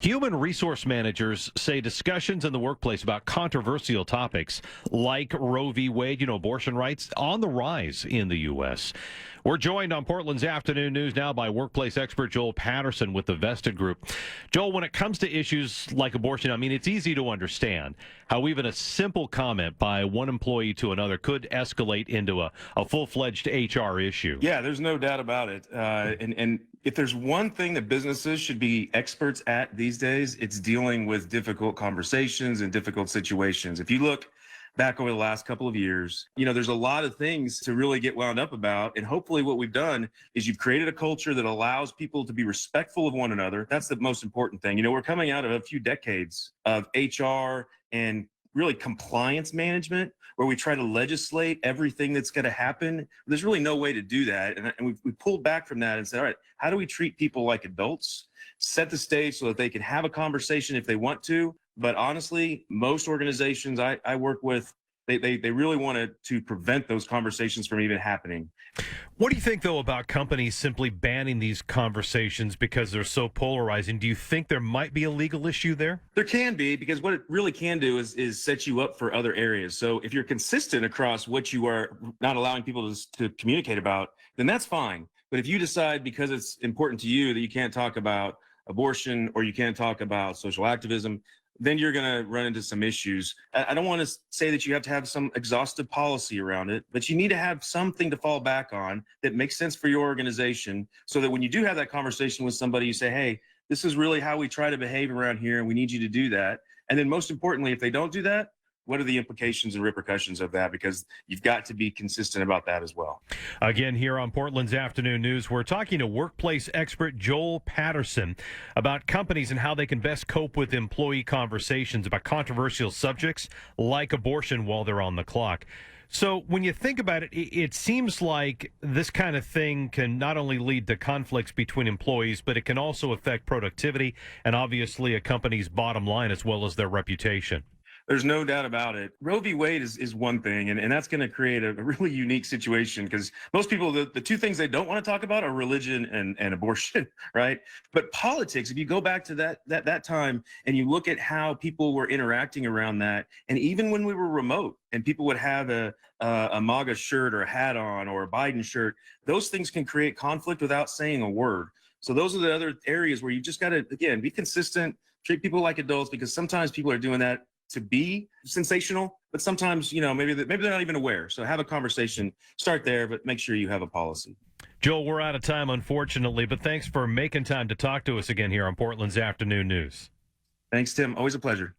Human resource managers say discussions in the workplace about controversial topics like Roe v. Wade, abortion rights, on the rise in the U.S. We're joined on Portland's Afternoon News now by workplace expert Joel Patterson with the Vested Group. Joel, when it comes to issues like abortion, it's easy to understand how even a simple comment by one employee to another could escalate into a full-fledged HR issue. Yeah, there's no doubt about it. And if there's one thing that businesses should be experts at these days, it's dealing with difficult conversations and difficult situations. If you look back over the last couple of years, there's a lot of things to really get wound up about. And hopefully what we've done is you've created a culture that allows people to be respectful of one another. That's the most important thing. We're coming out of a few decades of HR and really compliance management, where we try to legislate everything that's going to happen. There's really no way to do that. And we pulled back from that and said, all right, how do we treat people like adults, set the stage so that they can have a conversation if they want to? But honestly, most organizations I work with, they really wanted to prevent those conversations from even happening. What do you think, though, about companies simply banning these conversations because they're so polarizing? Do you think there might be a legal issue there? There can be, because what it really can do is set you up for other areas. So if you're consistent across what you are not allowing people to communicate about, then that's fine. But if you decide because it's important to you that you can't talk about abortion or you can't talk about social activism, then you're going to run into some issues. I don't want to say that you have to have some exhaustive policy around it, but you need to have something to fall back on that makes sense for your organization, so that when you do have that conversation with somebody, you say, hey, this is really how we try to behave around here, and we need you to do that. And then most importantly, if they don't do that, what are the implications and repercussions of that? Because you've got to be consistent about that as well. Again, here on Portland's Afternoon News, we're talking to workplace expert Joel Patterson about companies and how they can best cope with employee conversations about controversial subjects like abortion while they're on the clock. So when you think about it, it seems like this kind of thing can not only lead to conflicts between employees, but it can also affect productivity and obviously a company's bottom line as well as their reputation. There's no doubt about it. Roe v. Wade is one thing, and that's going to create a really unique situation, because most people, the two things they don't want to talk about are religion and abortion, right? But politics, if you go back to that time and you look at how people were interacting around that, and even when we were remote and people would have a MAGA shirt or a hat on or a Biden shirt, those things can create conflict without saying a word. So those are the other areas where you just got to, again, be consistent, treat people like adults, because sometimes people are doing that to be sensational, but sometimes, maybe they're not even aware. So have a conversation, start there, but make sure you have a policy. Joel, we're out of time, unfortunately, but thanks for making time to talk to us again here on Portland's Afternoon News. Thanks, Tim. Always a pleasure.